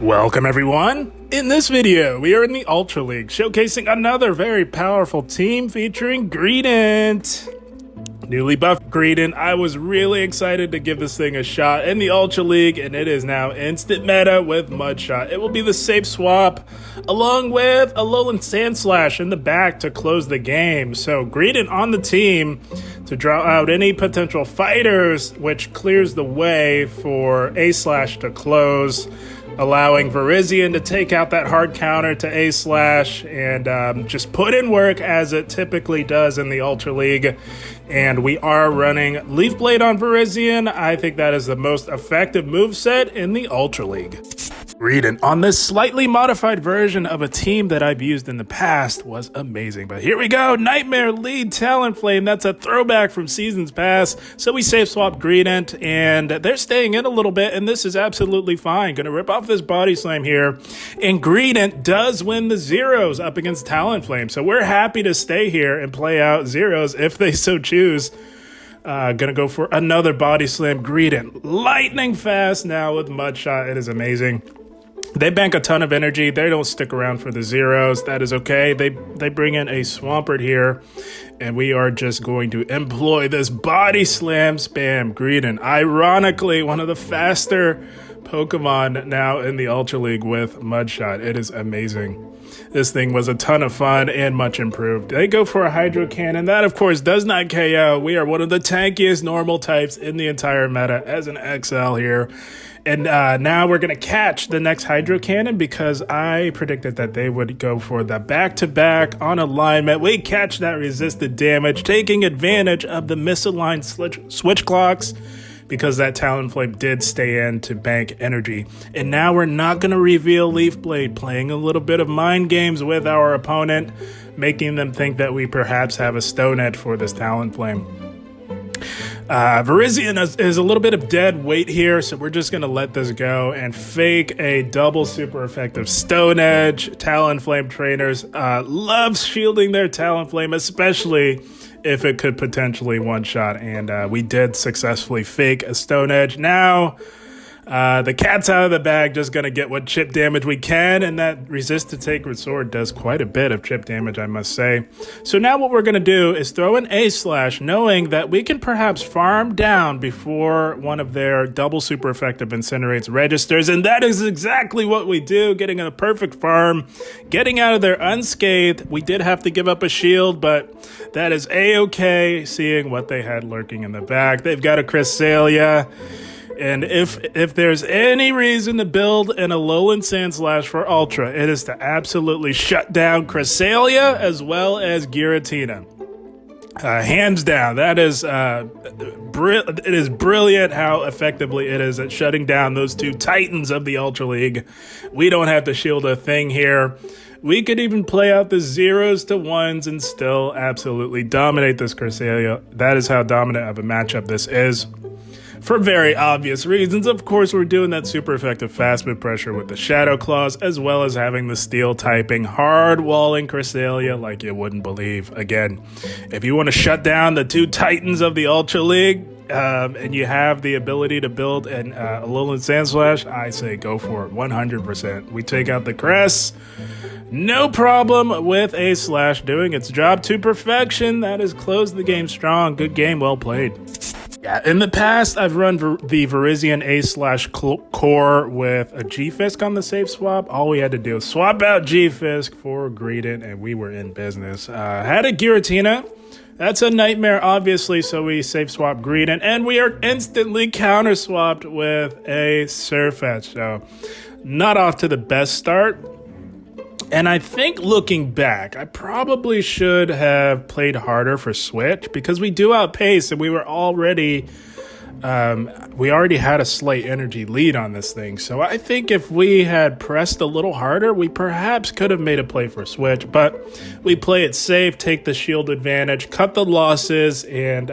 Welcome everyone! In this video, we are in the Ultra League, showcasing another very powerful team featuring Greedent. Newly buffed Greedent. I was really excited to give this thing a shot in the Ultra League, and it is now instant meta with Mudshot. It will be the safe swap, along with Alolan Sandslash in the back to close the game. So Greedent on the team to draw out any potential fighters, which clears the way for A-Slash to close, allowing Virizion to take out that hard counter to A-Slash and just put in work as it typically does in the Ultra League. And we are running Leaf Blade on Virizion. I think that is the most effective moveset in the Ultra League. Greedent on this slightly modified version of a team that I've used in the past was amazing. But here we go, Nightmare Lead Talonflame. That's a throwback from seasons past. So we safe swapped Greedent, and they're staying in a little bit, and this is absolutely fine. Gonna rip off this Body Slam here, and Greedent does win the zeros up against Talonflame. So we're happy to stay here and play out zeros if they so choose. Gonna go for another Body Slam. Greedent lightning fast now with Mudshot. It is amazing. They bank a ton of energy. They don't stick around for the zeros. That is okay. They bring in a Swampert here, and we are just going to employ this Body Slam spam. Greedent, ironically, one of the faster Pokemon now in the Ultra League with Mudshot. It is amazing. This thing was a ton of fun and much improved. They go for a Hydro Cannon. That, of course, does not KO. We are one of the tankiest normal types in the entire meta as an XL here. And now we're going to catch the next Hydro Cannon because I predicted that they would go for the back-to-back on alignment. We catch that resisted damage, taking advantage of the misaligned switch clocks because that Talonflame did stay in to bank energy. And now we're not going to reveal Leaf Blade, playing a little bit of mind games with our opponent, making them think that we perhaps have a Stone Edge for this Talonflame. Virizion is a little bit of dead weight here, so we're just going to let this go and fake a double super effective Stone Edge. Talonflame trainers love shielding their Talonflame, especially if it could potentially one-shot, and we did successfully fake a Stone Edge. Now, the cat's out of the bag, just going to get what chip damage we can, and that Resist to Sacred Sword does quite a bit of chip damage, I must say. So now what we're going to do is throw an A-Slash, knowing that we can perhaps farm down before one of their double super effective Incinerates registers, and that is exactly what we do, getting a perfect farm, getting out of there unscathed. We did have to give up a shield, but that is A-okay, seeing what they had lurking in the back. They've got a Cresselia. And if there's any reason to build an Alolan Sandslash for Ultra, it is to absolutely shut down Cresselia as well as Giratina. Hands down, that is it is brilliant how effectively it is at shutting down those two titans of the Ultra League. We don't have to shield a thing here. We could even play out the 0s to 1s and still absolutely dominate this Cresselia. That is how dominant of a matchup this is. For very obvious reasons, of course, we're doing that super effective fast move pressure with the Shadow Claws, as well as having the steel typing hard walling Cresselia like you wouldn't believe. Again, if you want to shut down the two titans of the Ultra League, and you have the ability to build an Alolan Sandslash, I say go for it 100%. We take out the Cress. No problem with A-Slash doing its job to perfection. That has closed the game strong. Good game, well played. Yeah, in the past, I've run the Virizion A-Slash core with a G-Fisk on the safe swap. All we had to do was swap out G-Fisk for Greedent, and we were in business. Had a Giratina. That's a nightmare, obviously, so we safe swap Greedent, and we are instantly counter swapped with a Surfetch. So, not off to the best start. And I think looking back, I probably should have played harder for Switch because we do outpace, and we already had a slight energy lead on this thing. So I think if we had pressed a little harder, we perhaps could have made a play for Switch. But we play it safe, take the shield advantage, cut the losses, and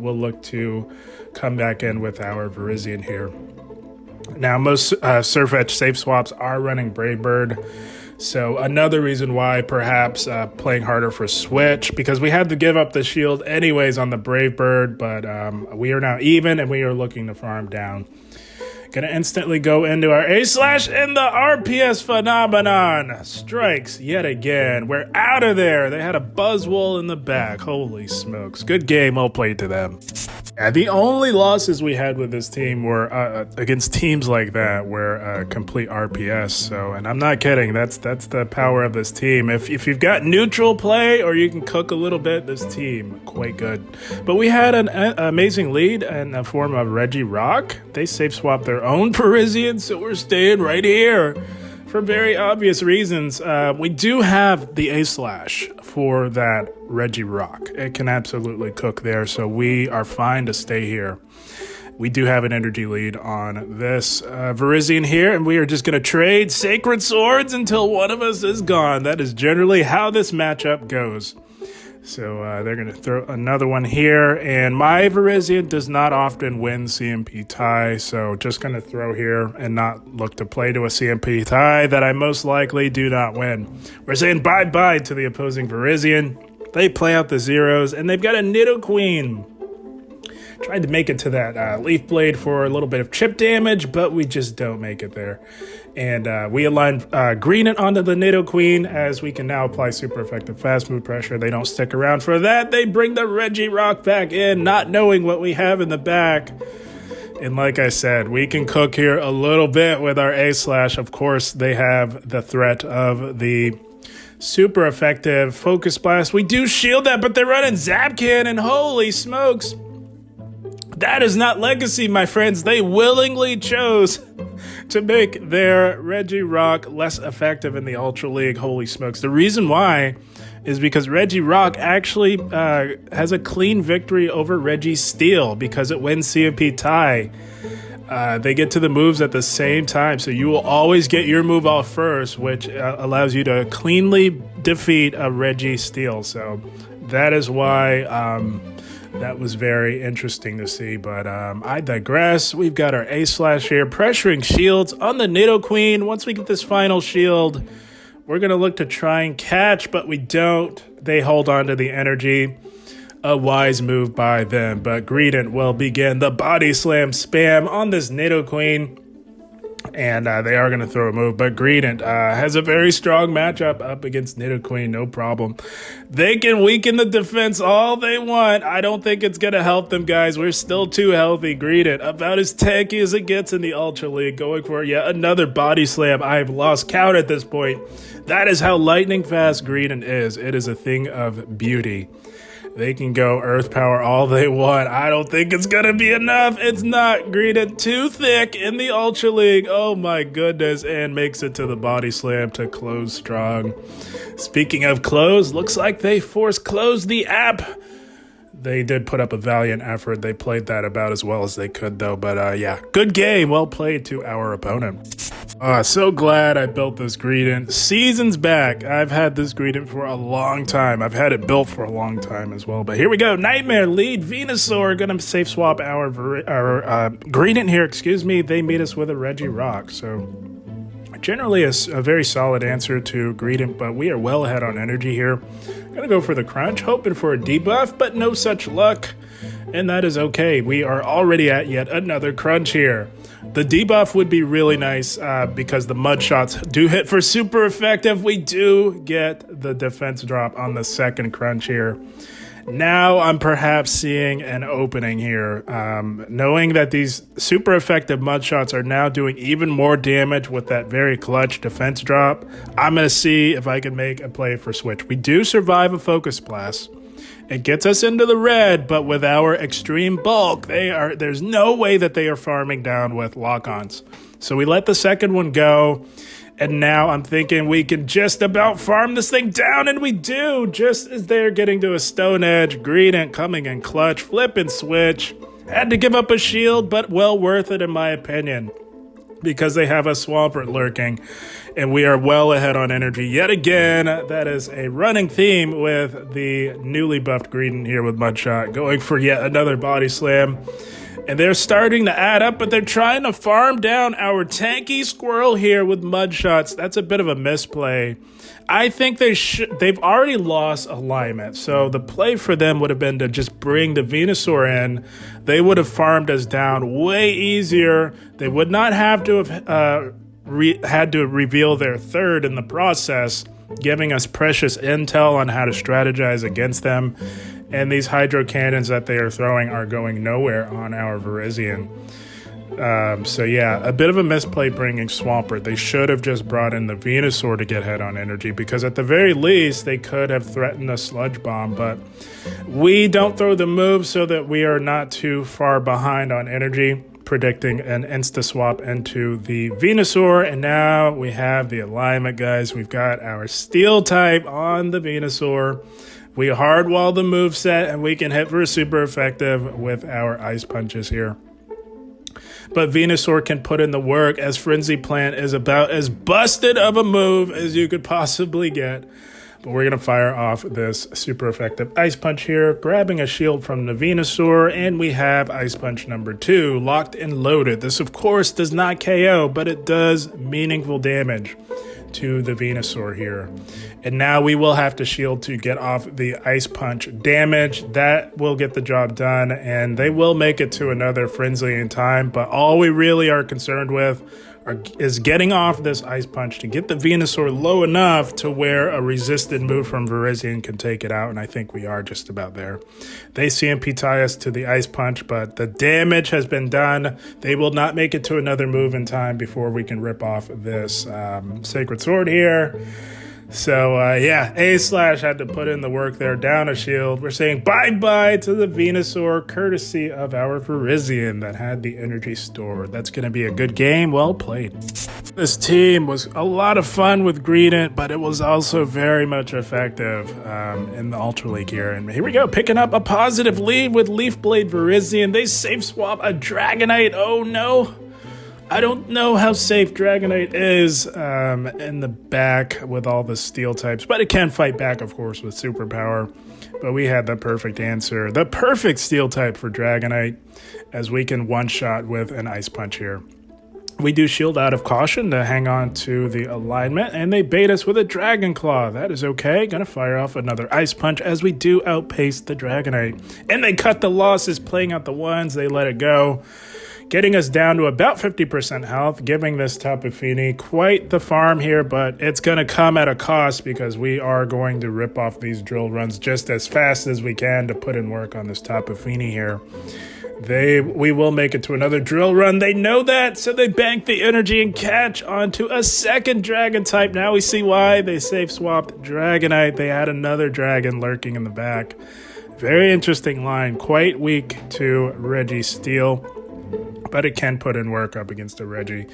we'll look to come back in with our Virizion here. Now, most Surfetch safe swaps are running Brave Bird. So another reason why perhaps playing harder for Switch, because we had to give up the shield anyways on the Brave Bird, but we are now even and we are looking to farm down. Gonna instantly go into our A-Slash, and the RPS phenomenon strikes yet again. We're out of there. They had a Buzzwole in the back. Holy smokes. Good game. Well played to them. Yeah, the only losses we had with this team were against teams like that, where complete RPS. So, and I'm not kidding. That's the power of this team. If you've got neutral play or you can cook a little bit, this team quite good. But we had an amazing lead in the form of Regirock. They safe swapped their own Virizion, so we're staying right here. For very obvious reasons, we do have the A-Slash for that Regirock. It can absolutely cook there, so we are fine to stay here. We do have an energy lead on this Virizion here, and we are just going to trade Sacred Swords until one of us is gone. That is generally how this matchup goes. So they're going to throw another one here, and my Virizion does not often win CMP tie, so just going to throw here and not look to play to a CMP tie that I most likely do not win. We're saying bye-bye to the opposing Virizion. They play out the zeros, and they've got a Nidoqueen. Tried to make it to that Leaf Blade for a little bit of chip damage, but we just don't make it there. And we align Greedent onto the Nidoqueen, as we can now apply super effective fast move pressure. They don't stick around for that. They bring the Regirock back in, not knowing what we have in the back. And like I said, we can cook here a little bit with our A-Slash. Of course, they have the threat of the super effective Focus Blast. We do shield that, but they're running Zap Cannon. Holy smokes. That is not legacy, my friends. They willingly chose to make their Regirock less effective in the Ultra League. Holy smokes. The reason why is because Regirock actually has a clean victory over Registeel because it wins CMP tie. They get to the moves at the same time, so you will always get your move off first, which allows you to cleanly defeat a Registeel. So that is why that was very interesting to see, but I digress. We've got our A-Slash here, pressuring shields on the Nidoqueen. Once we get this final shield, we're going to look to try and catch, but we don't. They hold on to the energy. A wise move by them, but Greedent will begin the Body Slam spam on this Nidoqueen. And they are going to throw a move, but Greedent has a very strong matchup up against Nidoqueen, no problem. They can weaken the defense all they want. I don't think it's going to help them, guys. We're still too healthy. Greedent, about as tanky as it gets in the Ultra League, going for yet another Body Slam. I have lost count at this point. That is how lightning fast Greedent is. It is a thing of beauty. They can go Earth Power all they want. I don't think it's going to be enough. It's not. Greedent too thick in the Ultra League. Oh my goodness. And makes it to the Body Slam to close strong. Speaking of close, looks like they forced close the app. They did put up a valiant effort. They played that about as well as they could, though. But yeah, good game. Well played to our opponent. So glad I built this Greedent. Seasons back. I've had this Greedent for a long time. I've had it built for a long time as well. But here we go. Nightmare lead Venusaur. Gonna safe swap our Greedent here. Excuse me. They meet us with a Regirock. So generally a very solid answer to Greedent, but we are well ahead on energy here. Gonna go for the crunch, hoping for a debuff, but no such luck. And that is okay. We are already at yet another crunch here. The debuff would be really nice because the mud shots do hit for super effective. We do get the defense drop on the second crunch here. Now I'm perhaps seeing an opening here, knowing that these super effective mud shots are now doing even more damage with that very clutch defense drop. I'm going to see if I can make a play for switch. We do survive a Focus Blast. It gets us into the red, but with our extreme bulk, there's no way that they are farming down with lock-ons. So we let the second one go. And now I'm thinking we can just about farm this thing down, and we do, just as they're getting to a Stone Edge. Greedent coming in clutch, flip and switch. Had to give up a shield, but well worth it in my opinion, because they have a Swampert lurking, and we are well ahead on energy yet again. That is a running theme with the newly buffed Greedent here with Mudshot, going for yet another Body Slam. And they're starting to add up, but they're trying to farm down our tanky squirrel here with mud shots. That's a bit of a misplay. I think they've already lost alignment. So the play for them would have been to just bring the Venusaur in. They would have farmed us down way easier. They would not have to have had to reveal their third in the process, giving us precious intel on how to strategize against them. And these hydro cannons that they are throwing are going nowhere on our Virizion. So yeah, a bit of a misplay bringing Swampert. They should have just brought in the Venusaur to get head on energy, because at the very least they could have threatened a Sludge Bomb, but we don't throw the move so that we are not too far behind on energy, predicting an insta swap into the Venusaur. And now we have the alignment, guys. We've got our Steel type on the Venusaur. We hardwall the moveset, and we can hit for a super effective with our Ice Punches here. But Venusaur can put in the work, as Frenzy Plant is about as busted of a move as you could possibly get. But we're going to fire off this super effective Ice Punch here, grabbing a shield from the Venusaur, and we have Ice Punch number 2 locked and loaded. This, of course, does not KO, but it does meaningful damage to the Venusaur here. And now we will have to shield to get off the Ice Punch damage. That will get the job done, and they will make it to another Frenzy in time. But all we really are concerned with is getting off this Ice Punch to get the Venusaur low enough to where a resisted move from Virizion can take it out, and I think we are just about there. They CMP tie us to the Ice Punch, but the damage has been done. They will not make it to another move in time before we can rip off this Sacred Sword here. So, yeah, A-Slash had to put in the work there, down a shield. We're saying bye-bye to the Venusaur, courtesy of our Virizion that had the energy stored. That's going to be a good game. Well played. This team was a lot of fun with Greedent, but it was also very much effective in the Ultra League here. And here we go, picking up a positive lead with Leaf Blade Virizion. They safe swap a Dragonite. Oh, no. I don't know how safe Dragonite is in the back with all the steel types, but it can fight back, of course, with superpower. But we had the perfect answer, the perfect steel type for Dragonite, as we can one-shot with an Ice Punch here. We do shield out of caution to hang on to the alignment, and they bait us with a Dragon Claw. That is okay. Gonna fire off another Ice Punch as we do outpace the Dragonite. And they cut the losses, playing out the ones. They let it go, getting us down to about 50% health, giving this Tapu Fini quite the farm here, but it's going to come at a cost because we are going to rip off these drill runs just as fast as we can to put in work on this Tapu Fini here. We will make it to another drill run. They know that, so they bank the energy and catch onto a second dragon type. Now we see why they safe swapped Dragonite. They had another dragon lurking in the back. Very interesting line, quite weak to Registeel, but it can put in work up against a Reggie.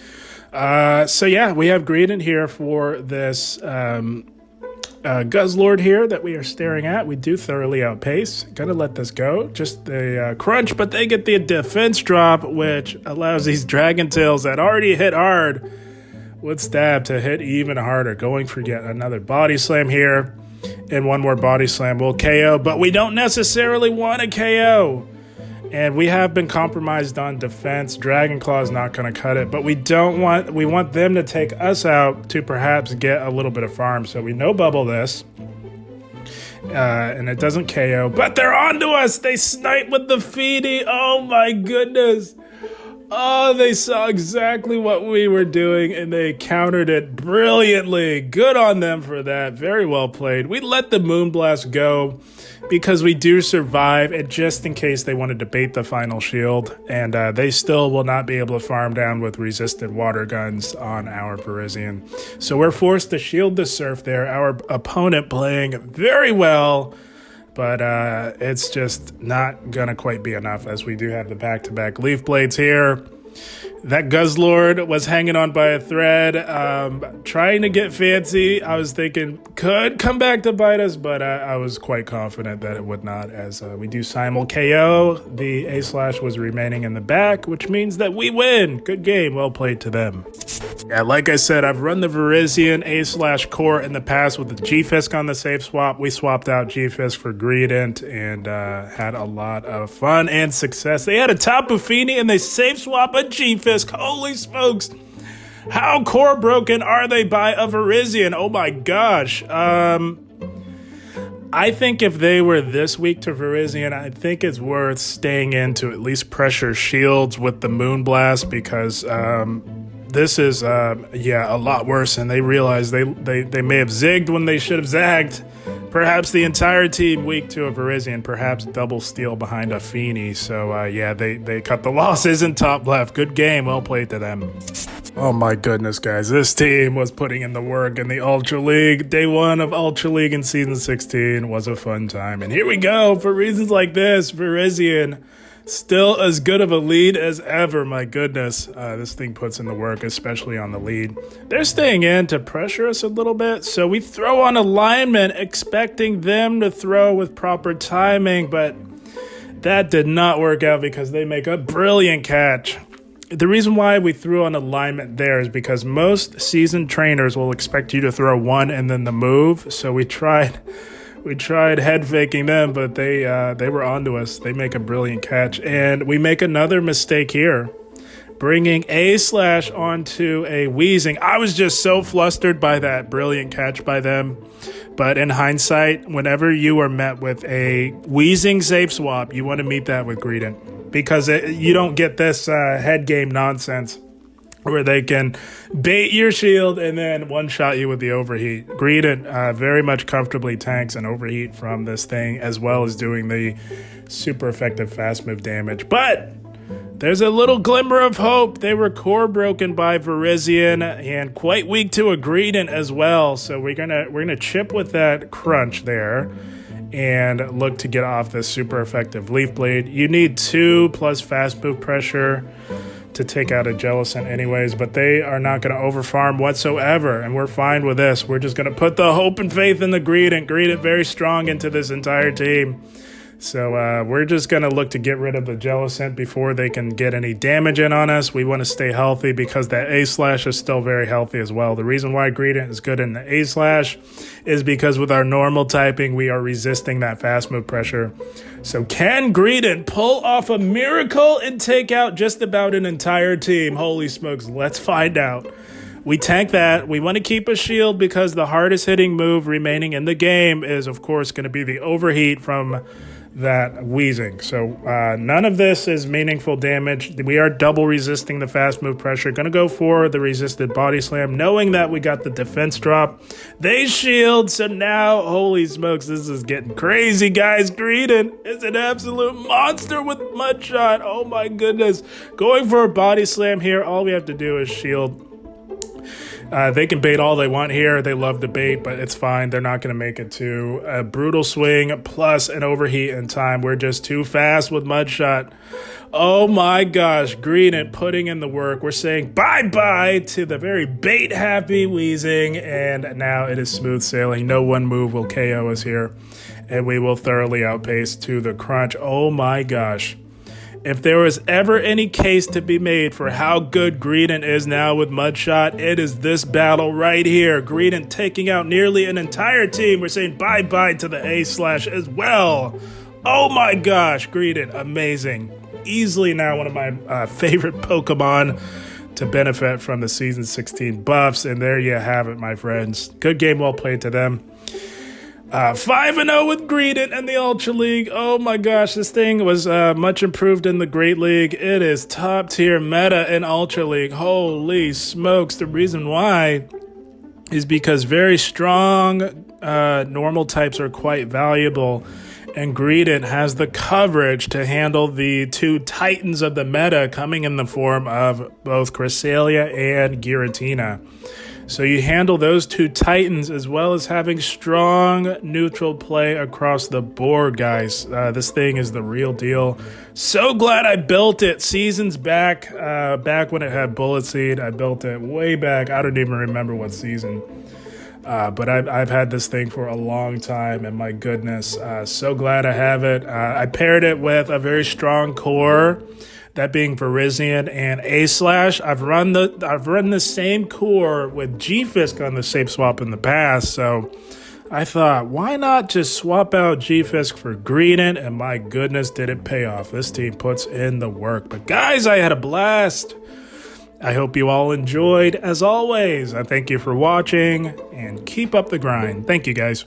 So yeah, we have Greedent here for this Guzzlord here that we are staring at. We do thoroughly outpace. Gonna let this go. Just the crunch, but they get the defense drop, which allows these Dragon Tails that already hit hard with Stab to hit even harder. Going for yet another Body Slam here. And one more Body Slam will KO, but we don't necessarily want a KO. And we have been compromised on defense. Dragon Claw is not going to cut it, but we want them to take us out to perhaps get a little bit of farm. So we no bubble this. And it doesn't KO, but they're onto us. They snipe with the Feedy. Oh my goodness. Oh, they saw exactly what we were doing, and they countered it brilliantly. Good on them for that. Very well played. We let the Moonblast go because we do survive, and just in case they wanted to bait the final shield, and they still will not be able to farm down with resisted water guns on our Virizion. So we're forced to shield the Surf there. Our opponent playing very well, but it's just not going to quite be enough, as we do have the back-to-back Leaf Blades here. That Guzzlord was hanging on by a thread, trying to get fancy. I was thinking could come back to bite us, but I was quite confident that it would not, as we do simul KO. The A-Slash was remaining in the back, which means that we win. Good game. Well played to them. Yeah, like I said, I've run the Virizion A-Slash core in the past with the G-Fisk on the safe swap. We swapped out G-Fisk for Greedent and had a lot of fun and success. They had a top Buffini and they safe swap a G-Fisk. Holy smokes. How core broken are they by a Virizion? Oh my gosh. I think if they were this weak to Virizion, I think it's worth staying in to at least pressure shields with the Moonblast because this is, a lot worse. And they realize they may have zigged when they should have zagged. Perhaps the entire team weak to a Virizion, perhaps double steal behind a Feeny. So, they cut the losses in top left. Good game. Well played to them. Oh my goodness, guys. This team was putting in the work in the Ultra League. Day 1 of Ultra League in Season 16 was a fun time. And here we go. For reasons like this, Virizion still as good of a lead as ever. My goodness, this thing puts in the work, especially on the lead. They're staying in to pressure us a little bit, so we throw on alignment, expecting them to throw with proper timing, but that did not work out because they make a brilliant catch. The reason why we threw on alignment there is because most seasoned trainers will expect you to throw one and then the move, so we tried head faking them, but they were onto us. They make a brilliant catch, and we make another mistake here, bringing A-Slash onto a Weezing. I was just so flustered by that brilliant catch by them, but in hindsight, whenever you are met with a Weezing safe swap, you want to meet that with Greedent, because you don't get this head game nonsense where they can bait your shield and then one-shot you with the overheat. Greedent very much comfortably tanks an overheat from this thing, as well as doing the super effective fast move damage. But there's a little glimmer of hope. They were core broken by Virizion and quite weak to a Greedent as well. So we're gonna chip with that crunch there and look to get off this super effective Leaf Blade. You need 2 plus fast move pressure to take out a Jellicent anyways, but they are not going to overfarm whatsoever, and we're fine with this. We're just going to put the hope and faith in the Greedent. Greedent very strong into this entire team. So we're just going to look to get rid of the Jellicent before they can get any damage in on us. We want to stay healthy because that A-Slash is still very healthy as well. The reason why Greedent is good in the A-Slash is because with our normal typing, we are resisting that fast move pressure. So can Greedent pull off a miracle and take out just about an entire team? Holy smokes, let's find out. We tank that. We want to keep a shield because the hardest hitting move remaining in the game is, of course, going to be the overheat from that Weezing. So none of this is meaningful damage. We are double resisting the fast move pressure. Going to go for the resisted body slam, knowing that we got the defense drop. They shield, so now, holy smokes, this is getting crazy, guys. Greedent is an absolute monster with Mudshot. Oh my goodness. Going for a body slam here, all we have to do is shield. They can bait all they want here. They love to bait, but it's fine. They're not going to make it to a brutal swing plus an overheat in time. We're just too fast with Mudshot. Oh my gosh, Greedent putting in the work. We're saying bye-bye to the very bait-happy Weezing, and now it is smooth sailing. No one move will KO us here, and we will thoroughly outpace to the crunch. Oh my gosh. If there was ever any case to be made for how good Greedent is now with Mudshot, it is this battle right here. Greedent taking out nearly an entire team. We're saying bye-bye to the A-Slash as well. Oh my gosh, Greedent, amazing. Easily now one of my favorite Pokemon to benefit from the Season 16 buffs. And there you have it, my friends. Good game, well played to them. 5-0 with Greedent and the Ultra League. Oh my gosh, this thing was much improved in the Great League. It is top tier meta in Ultra League. Holy smokes. The reason why is because very strong normal types are quite valuable, and Greedent has the coverage to handle the 2 titans of the meta coming in the form of both Cresselia and Giratina. So you handle those two titans as well as having strong neutral play across the board, guys. This thing is the real deal. So glad I built it seasons back, back when it had Bullet Seed. I built it way back. I don't even remember what season. But I've had this thing for a long time, and my goodness, so glad I have it. I paired it with a very strong core, that being Virizion and Sandslash. I've run the same core with G-Fisk on the Shape Swap in the past, so I thought, why not just swap out G-Fisk for Greedent? And my goodness, did it pay off. This team puts in the work. But guys, I had a blast. I hope you all enjoyed. As always, I thank you for watching, and keep up the grind. Thank you, guys.